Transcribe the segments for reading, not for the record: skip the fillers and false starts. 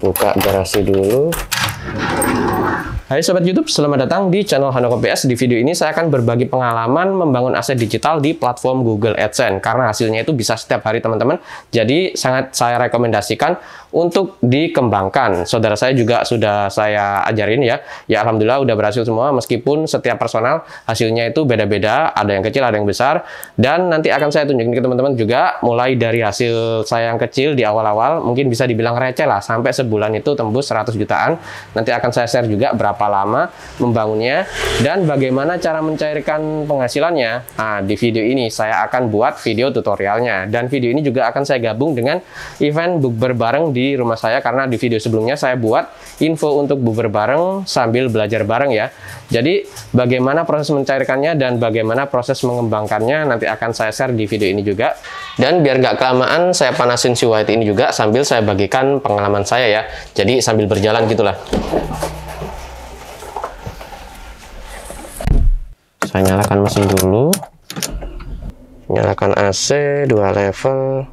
Buka garasi dulu. Hai Sobat YouTube, selamat datang di channel Handoko PS. Di video ini saya akan berbagi pengalaman membangun aset digital di platform Google AdSense. Karena hasilnya itu bisa setiap hari teman-teman. Jadi sangat saya rekomendasikan untuk dikembangkan. Saudara saya juga sudah saya ajarin ya. Ya Alhamdulillah udah berhasil semua. Meskipun setiap personal hasilnya itu beda-beda. Ada yang kecil, ada yang besar. Dan nanti akan saya tunjukin ke teman-teman juga. Mulai dari hasil saya yang kecil di awal-awal. Mungkin bisa dibilang receh lah. Sampai sebulan itu tembus 100 jutaan. Nanti akan saya share juga berapa lama membangunnya dan bagaimana cara mencairkan penghasilannya. Nah, di video ini saya akan buat video tutorialnya dan video ini juga akan saya gabung dengan event bukber bareng di rumah saya karena di video sebelumnya saya buat info untuk bukber bareng sambil belajar bareng ya. Jadi bagaimana proses mencairkannya dan bagaimana proses mengembangkannya nanti akan saya share di video ini juga. Dan biar nggak kelamaan saya panasin si white ini juga sambil saya bagikan pengalaman saya ya. Jadi sambil berjalan gitulah. Saya nyalakan mesin dulu, nyalakan AC 2 level.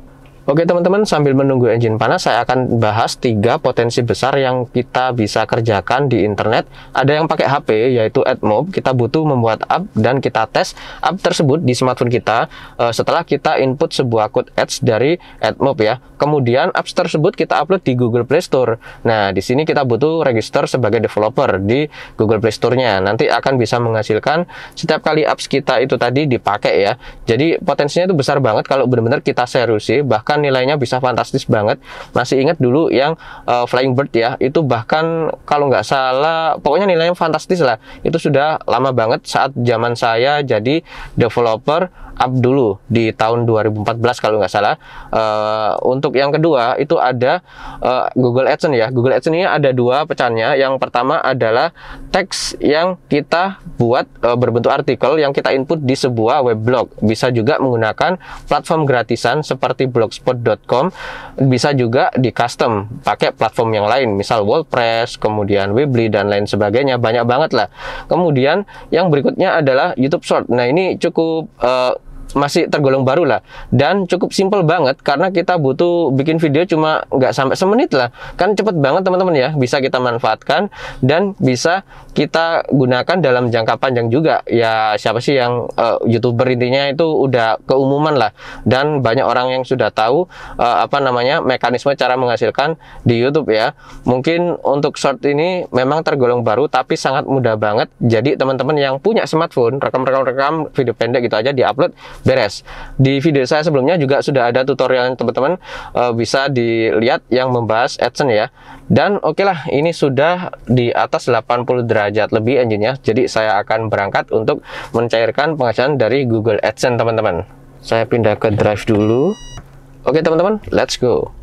Oke teman-teman, sambil menunggu engine panas, saya akan bahas 3 potensi besar yang kita bisa kerjakan di internet. Ada yang pakai HP, yaitu AdMob. Kita butuh membuat app dan kita tes app tersebut di smartphone kita setelah kita input sebuah code ads dari AdMob ya. Kemudian apps tersebut kita upload di Google Play Store. Nah, di sini kita butuh register sebagai developer di Google Play Store-nya. Nanti akan bisa menghasilkan setiap kali apps kita itu tadi dipakai ya. Jadi potensinya itu besar banget kalau benar-benar kita seriusi, bahkan nilainya bisa fantastis banget. Masih ingat dulu yang Flying Bird ya, itu bahkan kalau nggak salah, pokoknya nilainya fantastis lah. Itu sudah lama banget saat zaman saya jadi developer app dulu di tahun 2014 kalau nggak salah. Untuk yang kedua itu ada Google AdSense ya. Google AdSense ini ada 2 pecahannya. Yang pertama adalah teks yang kita buat berbentuk artikel yang kita input di sebuah web blog. Bisa juga menggunakan platform gratisan seperti blogspot.com. Bisa juga di custom pakai platform yang lain, misal WordPress, kemudian Weebly dan lain sebagainya. Banyak banget lah. Kemudian yang berikutnya adalah YouTube Short. Nah ini cukup masih tergolong baru lah dan cukup simple banget karena kita butuh bikin video cuma nggak sampai semenit lah, kan cepet banget teman-teman ya, bisa kita manfaatkan dan bisa kita gunakan dalam jangka panjang juga ya. Siapa sih yang YouTuber, intinya itu udah keumuman lah dan banyak orang yang sudah tahu apa namanya mekanisme cara menghasilkan di YouTube ya. Mungkin untuk short ini memang tergolong baru tapi sangat mudah banget. Jadi teman-teman yang punya smartphone, rekam video pendek gitu aja diupload, beres. Di video saya sebelumnya juga sudah ada tutorial teman-teman, bisa dilihat yang membahas AdSense ya. Dan oke lah, ini sudah di atas 80 derajat lebih engine-nya. Jadi saya akan berangkat untuk mencairkan penghasilan dari Google AdSense teman-teman. Saya pindah ke drive dulu. Oke teman-teman, let's go.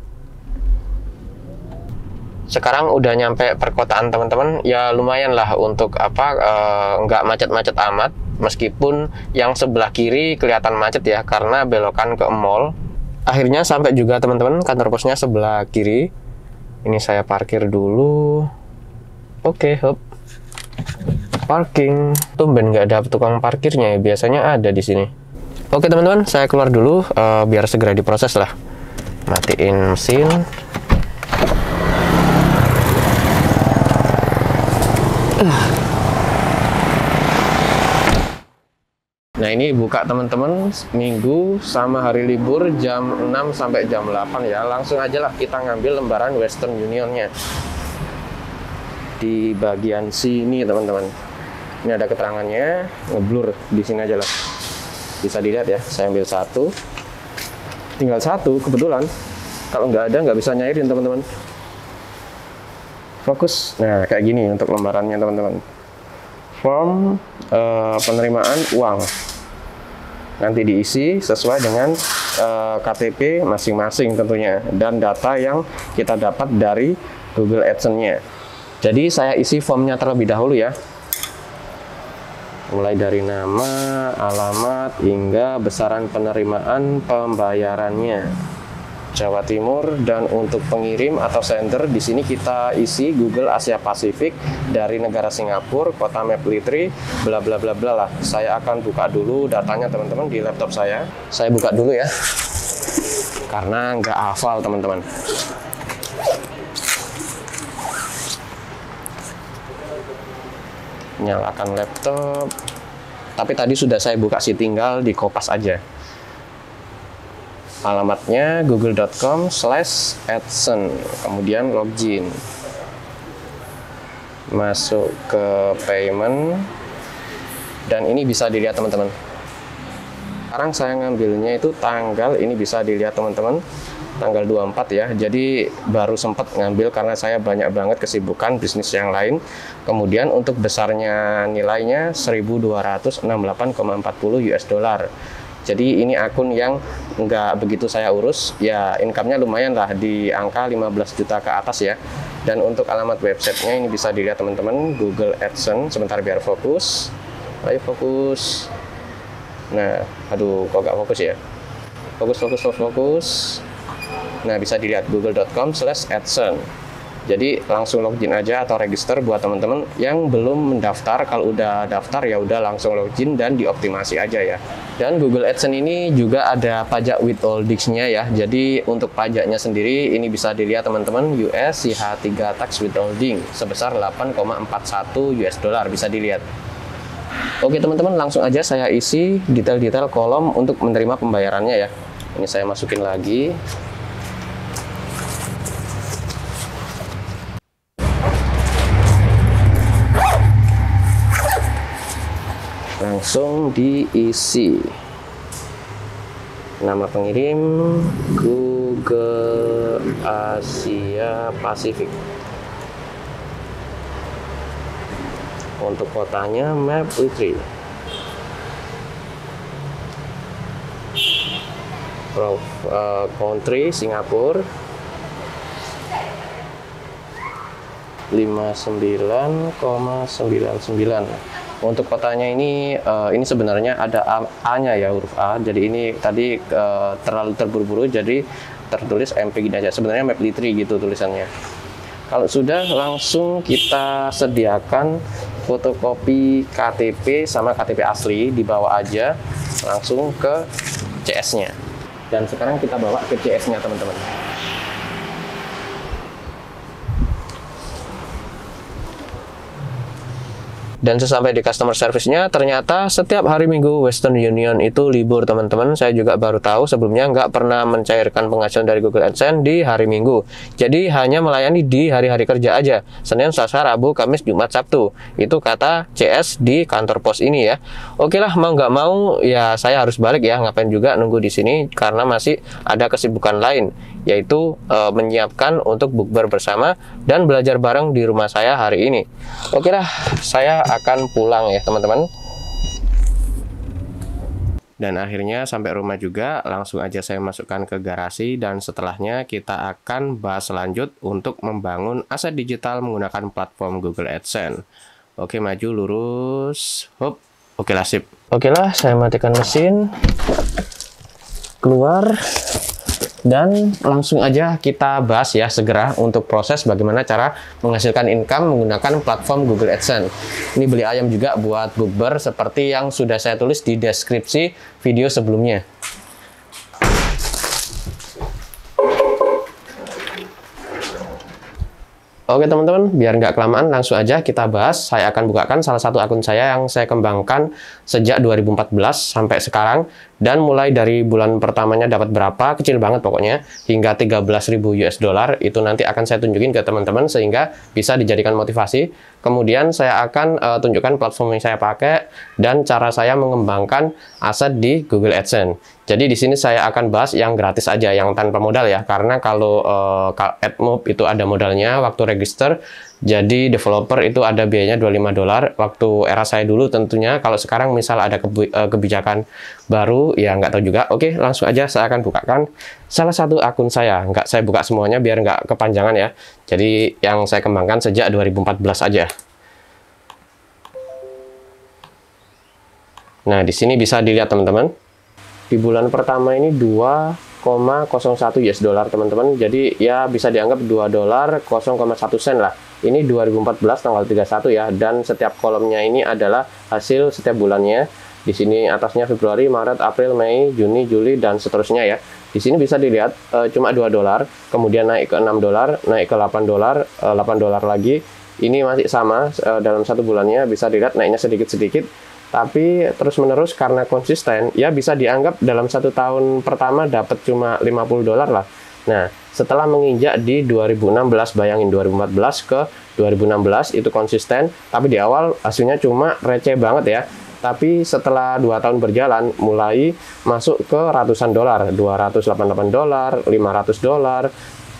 Sekarang udah nyampe perkotaan teman-teman, ya lumayan lah untuk apa, nggak macet-macet amat. Meskipun yang sebelah kiri kelihatan macet ya karena belokan ke mall. Akhirnya sampai juga teman-teman, kantor posnya sebelah kiri. Ini saya parkir dulu. Oke, hop. Parking. Tumben nggak ada tukang parkirnya ya, biasanya ada di sini. Oke teman-teman, saya keluar dulu biar segera diproses lah. Matiin mesin. Nah ini buka teman-teman, minggu sama hari libur jam 6 sampai jam 8 ya. Langsung aja lah kita ngambil lembaran Western Unionnya. Di bagian sini teman-teman. Ini ada keterangannya, ngeblur di sini aja lah. Bisa dilihat ya, saya ambil 1. Tinggal 1 kebetulan. Kalau nggak ada nggak bisa nyairin teman-teman. Fokus. Nah kayak gini untuk lembarannya teman-teman. Form penerimaan uang nanti diisi sesuai dengan KTP masing-masing tentunya dan data yang kita dapat dari Google AdSense-nya. Jadi saya isi formnya terlebih dahulu ya, mulai dari nama, alamat hingga besaran penerimaan pembayarannya. Jawa Timur, dan untuk pengirim atau sender di sini kita isi Google Asia Pasifik dari negara Singapura, kota Mapletree, bla bla bla bla lah. Saya akan buka dulu datanya teman-teman di laptop saya. Saya buka dulu ya, karena nggak hafal teman-teman. Nyalakan laptop. Tapi tadi sudah saya buka sih, tinggal di kopas aja. Alamatnya google.com/adsense, kemudian login. Masuk ke payment. Dan ini bisa dilihat teman-teman. Sekarang saya ngambilnya itu tanggal, ini bisa dilihat teman-teman, tanggal 24 ya. Jadi baru sempat ngambil karena saya banyak banget kesibukan bisnis yang lain. Kemudian untuk besarnya nilainya 1.268,40 US dollar. Jadi ini akun yang nggak begitu saya urus, ya income-nya lumayan lah di angka 15 juta ke atas ya. Dan untuk alamat websitenya ini bisa dilihat teman-teman, Google AdSense. Sebentar biar fokus. Ayo fokus. Nah, aduh kok nggak fokus ya. Fokus. Nah, bisa dilihat google.com/adsense. Jadi langsung login aja atau register buat teman-teman yang belum mendaftar. Kalau udah daftar ya udah langsung login dan dioptimasi aja ya. Dan Google AdSense ini juga ada pajak withholdings-nya ya. Jadi untuk pajaknya sendiri ini bisa dilihat teman-teman, US CH3 tax withholding sebesar 8,41 US dollar, bisa dilihat. Oke teman-teman, langsung aja saya isi detail-detail kolom untuk menerima pembayarannya ya. Ini saya masukin lagi. Langsung diisi. Nama pengirim Google Asia Pasifik. Untuk kotanya Mapletree. Country Singapura. 59,99. Untuk kotanya ini sebenarnya ada A-nya ya, huruf A. Jadi ini tadi terlalu terburu-buru, jadi tertulis MP gini aja. Sebenarnya Mapletree gitu tulisannya. Kalau sudah, langsung kita sediakan fotokopi KTP sama KTP asli, dibawa aja langsung ke CS-nya. Dan sekarang kita bawa ke CS-nya teman-teman. Dan sesampai di customer service-nya, ternyata setiap hari Minggu Western Union itu libur teman-teman. Saya juga baru tahu, sebelumnya nggak pernah mencairkan penghasilan dari Google AdSense di hari Minggu. Jadi hanya melayani di hari-hari kerja aja, Senin, Selasa, Rabu, Kamis, Jumat, Sabtu. Itu kata CS di kantor pos ini ya. Oke lah, mau nggak mau ya saya harus balik ya. Ngapain juga nunggu di sini karena masih ada kesibukan lain, yaitu menyiapkan untuk bukber bersama dan belajar bareng di rumah saya hari ini. Oke lah, saya akan pulang ya teman-teman. Dan akhirnya sampai rumah juga, langsung aja saya masukkan ke garasi dan setelahnya kita akan bahas lanjut untuk membangun aset digital menggunakan platform Google AdSense. Oke, maju lurus, hop. Oke lah, sip. Oke lah, saya matikan mesin, keluar. Dan langsung aja kita bahas ya segera untuk proses bagaimana cara menghasilkan income menggunakan platform Google AdSense. Ini beli ayam juga buat bukber seperti yang sudah saya tulis di deskripsi video sebelumnya. Oke teman-teman, biar nggak kelamaan langsung aja kita bahas. Saya akan bukakan salah satu akun saya yang saya kembangkan sejak 2014 sampai sekarang. Dan mulai dari bulan pertamanya dapat berapa, kecil banget pokoknya, hingga 13.000 US dollar, itu nanti akan saya tunjukin ke teman-teman sehingga bisa dijadikan motivasi. Kemudian saya akan tunjukkan platform yang saya pakai dan cara saya mengembangkan aset di Google AdSense. Jadi di sini saya akan bahas yang gratis aja, yang tanpa modal ya, karena kalau AdMob itu ada modalnya waktu register. Jadi developer itu ada biayanya 25 dolar waktu era saya dulu tentunya. Kalau sekarang misal ada kebijakan baru ya nggak tahu juga. Oke, langsung aja saya akan bukakan salah satu akun saya. Nggak saya buka semuanya biar nggak kepanjangan ya. Jadi yang saya kembangkan sejak 2014 aja. Nah, di sini bisa dilihat teman-teman. Di bulan pertama ini 2,01 US dollar teman-teman. Jadi ya bisa dianggap 2 dolar 0,1 sen lah. Ini 2014 tanggal 31 ya, dan setiap kolomnya ini adalah hasil setiap bulannya. Di sini atasnya Februari, Maret, April, Mei, Juni, Juli, dan seterusnya ya. Di sini bisa dilihat cuma 2 dolar, kemudian naik ke 6 dolar, naik ke 8 dolar, 8 dolar lagi, ini masih sama, dalam 1 bulannya bisa dilihat naiknya sedikit-sedikit, tapi terus-menerus karena konsisten, ya bisa dianggap dalam 1 tahun pertama dapat cuma $50 lah. Nah, setelah menginjak di 2016, bayangin 2014 ke 2016 itu konsisten, tapi di awal hasilnya cuma receh banget ya. Tapi setelah 2 tahun berjalan, mulai masuk ke ratusan dolar, $288, $500,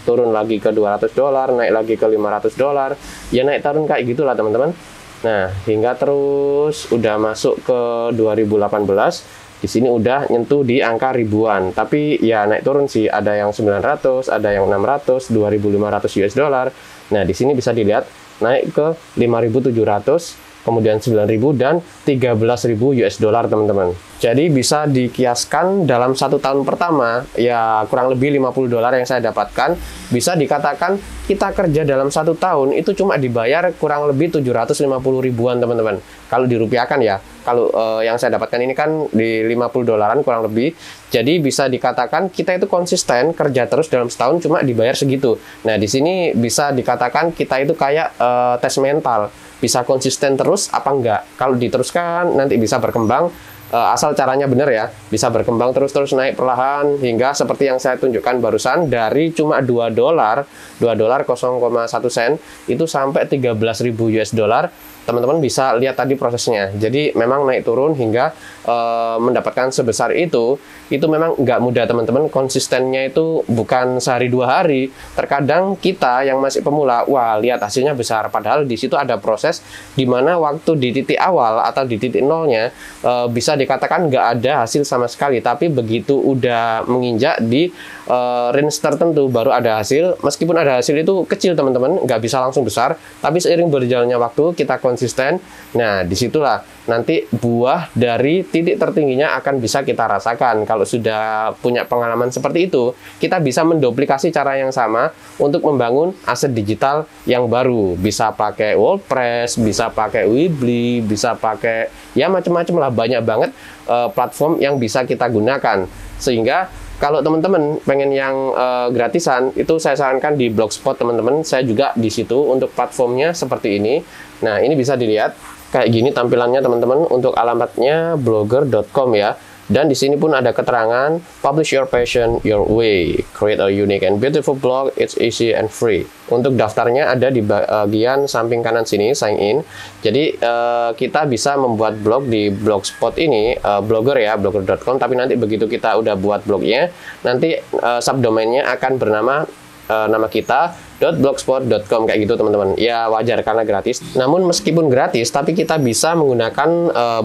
turun lagi ke $200, naik lagi ke $500, ya naik turun kayak gitulah teman-teman. Nah, hingga terus udah masuk ke 2018, di sini udah nyentuh di angka ribuan, tapi ya naik turun sih, ada yang 900, ada yang 600, 2.500 US dollar. Nah, di sini bisa dilihat naik ke 5.700, kemudian 9.000 dan 13.000 US dollar teman-teman. Jadi bisa dikiaskan dalam 1 tahun pertama, ya kurang lebih $50 yang saya dapatkan, bisa dikatakan kita kerja dalam 1 tahun itu cuma dibayar kurang lebih 750 ribuan teman-teman. Kalau dirupiahkan ya, kalau yang saya dapatkan ini kan di $50 kurang lebih. Jadi bisa dikatakan kita itu konsisten kerja terus dalam setahun cuma dibayar segitu. Nah, di sini bisa dikatakan kita itu kayak tes mental. Bisa konsisten terus apa enggak? Kalau diteruskan nanti bisa berkembang, asal caranya benar ya, bisa berkembang terus naik perlahan hingga seperti yang saya tunjukkan barusan, dari cuma $2 0,1 sen itu sampai 13.000 US dollar. Teman-teman bisa lihat tadi prosesnya. Jadi memang naik turun hingga mendapatkan sebesar itu memang nggak mudah teman-teman. Konsistennya itu bukan sehari 2 hari. Terkadang kita yang masih pemula, wah lihat hasilnya besar. Padahal di situ ada proses di mana waktu di titik awal atau di titik nolnya bisa dikatakan nggak ada hasil sama sekali. Tapi begitu udah menginjak di range tertentu baru ada hasil. Meskipun ada hasil itu kecil teman-teman, nggak bisa langsung besar. Tapi seiring berjalannya waktu kita konsisten, nah disitulah nanti buah dari titik tertingginya akan bisa kita rasakan. Kalau sudah punya pengalaman seperti itu, kita bisa menduplikasi cara yang sama untuk membangun aset digital yang baru. Bisa pakai WordPress, bisa pakai Weebly, bisa pakai ya macam-macam lah, banyak banget platform yang bisa kita gunakan. Sehingga kalau teman-teman pengen yang gratisan, itu saya sarankan di Blogspot teman-teman. Saya juga di situ untuk platformnya seperti ini. Nah, ini bisa dilihat kayak gini tampilannya teman-teman. Untuk alamatnya blogger.com ya. Dan di sini pun ada keterangan, publish your passion your way, create a unique and beautiful blog, it's easy and free. Untuk daftarnya ada di bagian samping kanan sini, sign in. Jadi kita bisa membuat blog di Blogspot ini, blogger ya, blogger.com. Tapi nanti begitu kita udah buat blognya, nanti subdomainnya akan bernama nama kita .blogspot.com kayak gitu teman-teman. Ya wajar karena gratis. Namun meskipun gratis, tapi kita bisa menggunakan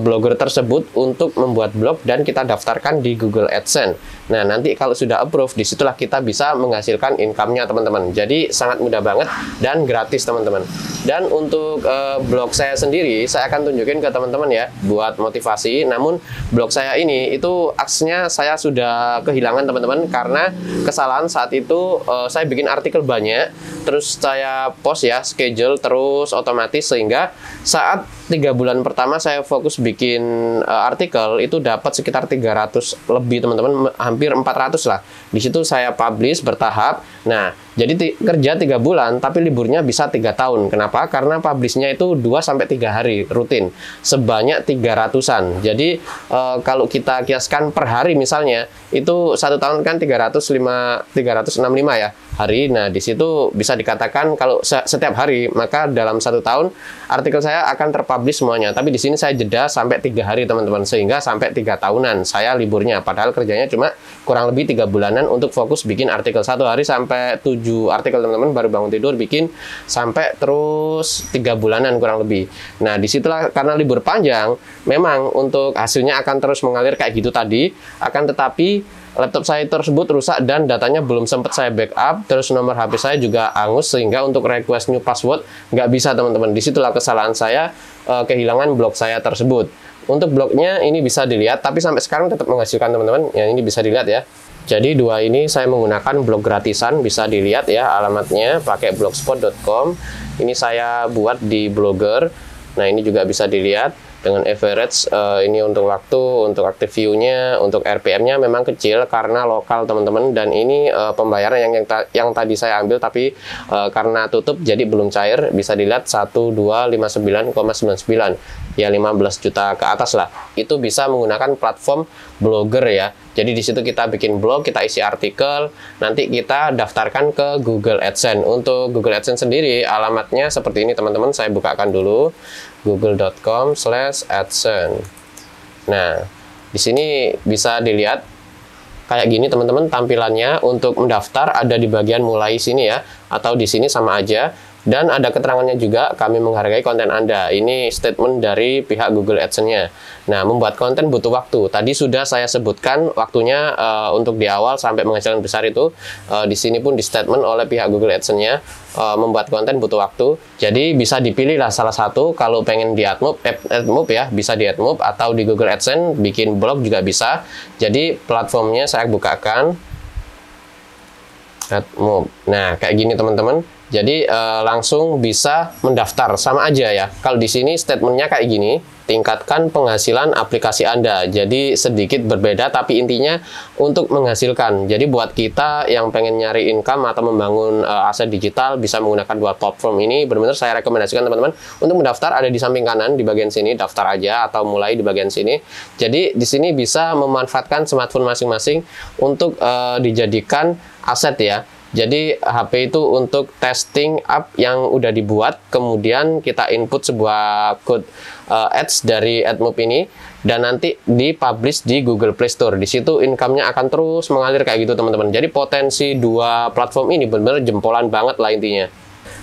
blogger tersebut untuk membuat blog dan kita daftarkan di Google AdSense. Nah, nanti kalau sudah approve, disitulah kita bisa menghasilkan income-nya teman-teman. Jadi sangat mudah banget dan gratis teman-teman. Dan untuk blog saya sendiri, saya akan tunjukin ke teman-teman ya, buat motivasi. Namun blog saya ini itu aksesnya saya sudah kehilangan teman-teman, karena kesalahan saat itu saya bikin artikel banyak, terus saya post ya, schedule terus otomatis, sehingga saat 3 bulan pertama saya fokus bikin artikel itu dapat sekitar 300 lebih teman-teman, hampir 400 lah. Di situ saya publish bertahap. Nah, jadi kerja 3 bulan tapi liburnya bisa 3 tahun. Kenapa? Karena publishnya itu 2-3 hari rutin, sebanyak 300-an. Jadi kalau kita kiaskan per hari misalnya, itu 1 tahun kan 365 ya hari. Nah, di situ bisa dikatakan kalau setiap hari, maka dalam 1 tahun artikel saya akan terpublish semuanya. Tapi di sini saya jeda sampai 3 hari teman-teman, sehingga sampai 3 tahunan saya liburnya. Padahal kerjanya cuma kurang lebih 3 bulanan untuk fokus bikin artikel. 1 hari sampai 7 artikel teman-teman, baru bangun tidur bikin, sampai terus 3 bulanan kurang lebih. Nah, disitulah karena libur panjang, memang untuk hasilnya akan terus mengalir kayak gitu tadi. Akan tetapi laptop saya tersebut rusak dan datanya belum sempat saya backup, terus nomor HP saya juga angus, sehingga untuk request new password nggak bisa teman-teman. Disitulah kesalahan saya, kehilangan blog saya tersebut. Untuk blognya ini bisa dilihat, tapi sampai sekarang tetap menghasilkan teman-teman. Ya, ini bisa dilihat ya. Jadi 2 ini saya menggunakan blog gratisan, bisa dilihat ya alamatnya, pakai blogspot.com. Ini saya buat di Blogger. Nah, ini juga bisa dilihat. dengan average. Ini untuk waktu, untuk active view-nya, untuk RPM-nya memang kecil karena lokal teman-teman, dan ini pembayaran yang tadi saya ambil tapi karena tutup jadi belum cair. Bisa dilihat 1259,99, ya 15 juta ke atas lah. Itu bisa menggunakan platform Blogger ya. Jadi di situ kita bikin blog, kita isi artikel, nanti kita daftarkan ke Google AdSense. Untuk Google AdSense sendiri alamatnya seperti ini teman-teman, saya bukakan dulu google.com/adsense. Nah, di sini bisa dilihat kayak gini teman-teman tampilannya. Untuk mendaftar ada di bagian mulai sini ya, atau di sini sama aja. Dan ada keterangannya juga, kami menghargai konten Anda. Ini statement dari pihak Google AdSense-nya. Nah, membuat konten butuh waktu. Tadi sudah saya sebutkan waktunya untuk di awal sampai menghasilkan besar itu. Di sini pun di statement oleh pihak Google AdSense-nya, membuat konten butuh waktu. Jadi bisa dipilih lah salah satu. Kalau pengen di AdMob ya, bisa di AdMob, atau di Google AdSense bikin blog juga bisa. Jadi platformnya saya bukakan AdMob. Nah, kayak gini teman-teman. Jadi langsung bisa mendaftar, sama aja ya. Kalau di sini statementnya kayak gini, tingkatkan penghasilan aplikasi Anda. Jadi sedikit berbeda, tapi intinya untuk menghasilkan. Jadi buat kita yang pengen nyari income atau membangun aset digital, bisa menggunakan dua platform ini. Benar-benar saya rekomendasikan teman-teman untuk mendaftar. Ada di samping kanan di bagian sini, daftar aja, atau mulai di bagian sini. Jadi di sini bisa memanfaatkan smartphone masing-masing untuk dijadikan aset ya. Jadi HP itu untuk testing app yang udah dibuat, kemudian kita input sebuah code ads dari AdMob ini, dan nanti dipublish di Google Play Store. Di situ income-nya akan terus mengalir kayak gitu teman-teman. Jadi potensi dua platform ini benar-benar jempolan banget lah intinya.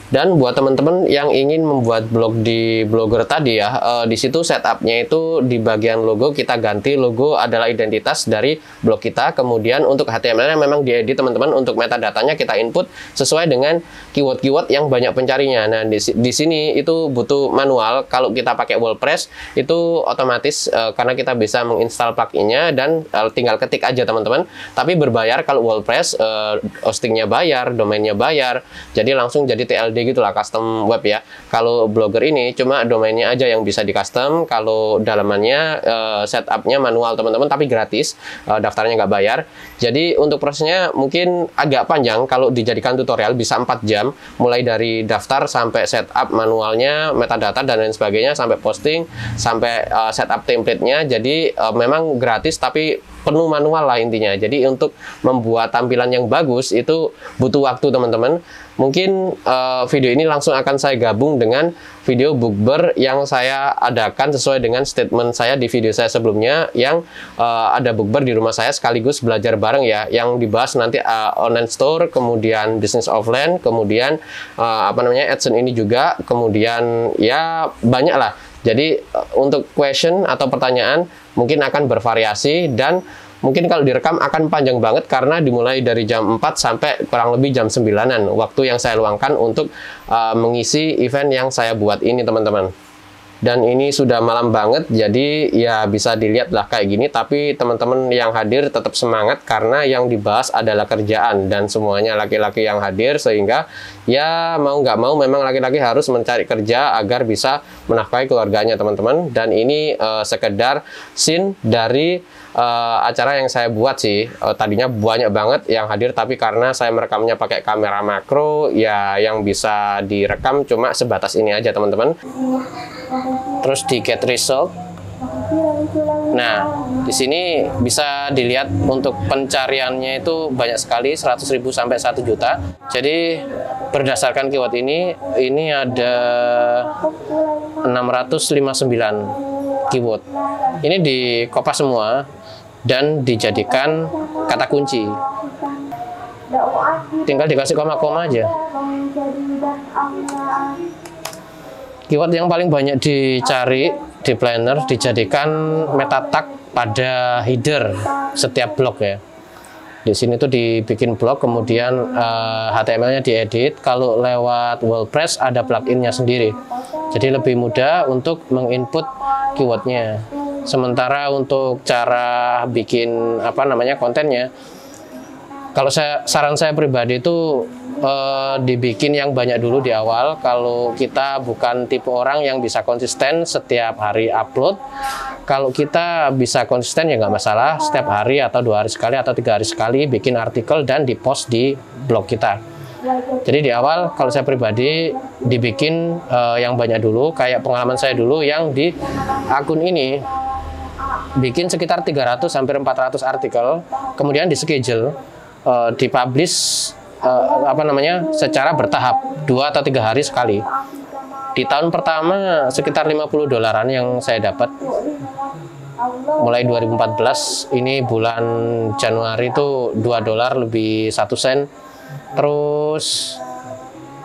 Dan buat teman-teman yang ingin membuat blog di Blogger tadi ya, di situ setupnya itu di bagian logo kita ganti logo adalah identitas dari blog kita. Kemudian untuk HTML-nya memang diedit teman-teman. Untuk metadatanya kita input sesuai dengan keyword-keyword yang banyak pencarinya. Nah di sini itu butuh manual. Kalau kita pakai WordPress itu otomatis karena kita bisa menginstal pluginnya dan tinggal ketik aja teman-teman. Tapi berbayar kalau WordPress, hostingnya bayar, domainnya bayar. Jadi langsung jadi TLD gitulah, custom web ya. Kalau Blogger ini cuma domainnya aja yang bisa di custom. Kalau dalamannya setupnya manual teman-teman, tapi gratis, daftarnya nggak bayar. Jadi untuk prosesnya mungkin agak panjang. Kalau dijadikan tutorial bisa 4 jam, mulai dari daftar sampai setup manualnya, metadata dan lain sebagainya, sampai posting, sampai setup template-nya. Jadi memang gratis tapi penuh manual lah intinya. Jadi untuk membuat tampilan yang bagus itu butuh waktu teman-teman. Mungkin video ini langsung akan saya gabung dengan video bukber yang saya adakan sesuai dengan statement saya di video saya sebelumnya, yang ada bukber di rumah saya sekaligus belajar bareng ya, yang dibahas nanti online store, kemudian bisnis offline, kemudian AdSense ini juga, kemudian ya banyak lah. Jadi untuk question atau pertanyaan mungkin akan bervariasi, dan mungkin kalau direkam akan panjang banget karena dimulai dari jam 4 sampai kurang lebih jam 9-an waktu yang saya luangkan untuk mengisi event yang saya buat ini teman-teman. Dan ini sudah malam banget, jadi ya bisa dilihat lah kayak gini. Tapi teman-teman yang hadir tetap semangat karena yang dibahas adalah kerjaan, dan semuanya laki-laki yang hadir, sehingga ya mau nggak mau memang laki-laki harus mencari kerja agar bisa menafkahi keluarganya teman-teman. Dan ini sekedar scene dari acara yang saya buat sih. Tadinya banyak banget yang hadir, tapi karena saya merekamnya pakai kamera makro ya, yang bisa direkam cuma sebatas ini aja teman-teman. Terus di get result. Nah, di sini bisa dilihat untuk pencariannya itu banyak sekali, 100.000 sampai 1 juta. Jadi berdasarkan keyword ini ada 659 keyword. Ini di kopas semua dan dijadikan kata kunci. Tinggal dikasih koma-koma aja. Keyword yang paling banyak dicari di Planner dijadikan meta tag pada header setiap blog ya. Di sini tuh dibikin blog, kemudian HTML-nya diedit. Kalau lewat WordPress ada pluginnya sendiri. Jadi lebih mudah untuk menginput keywordnya. Sementara untuk cara bikin kontennya, kalau saran saya pribadi itu dibikin yang banyak dulu di awal. Kalau kita bukan tipe orang yang bisa konsisten setiap hari upload, kalau kita bisa konsisten ya nggak masalah, setiap hari atau 2 hari sekali atau 3 hari sekali bikin artikel dan dipost di blog kita. Jadi di awal kalau saya pribadi dibikin yang banyak dulu, kayak pengalaman saya dulu yang di akun ini bikin sekitar 300 sampai 400 artikel, kemudian di schedule, dipublish secara bertahap 2 atau 3 hari sekali. Di tahun pertama sekitar $50 yang saya dapat. Mulai 2014 ini bulan Januari itu $2 lebih 1 sen. Terus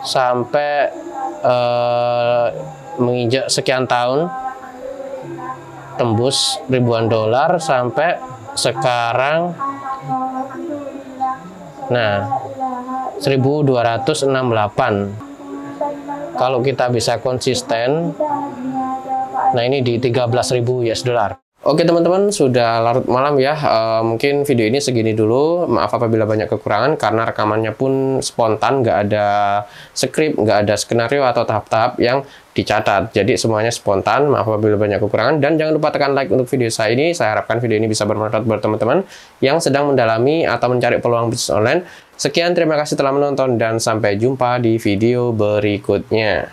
sampai menginjak sekian tahun tembus ribuan dolar sampai sekarang. Nah, 1268. Kalau kita bisa konsisten, nah ini di 13.000 US dollar. Oke teman-teman, sudah larut malam ya. Mungkin video ini segini dulu. Maaf apabila banyak kekurangan karena rekamannya pun spontan, nggak ada skrip, nggak ada skenario atau tahap-tahap yang dicatat. Jadi semuanya spontan. Maaf apabila banyak kekurangan, dan jangan lupa tekan like untuk video saya ini. Saya harapkan video ini bisa bermanfaat buat teman-teman yang sedang mendalami atau mencari peluang bisnis online. Sekian, terima kasih telah menonton dan sampai jumpa di video berikutnya.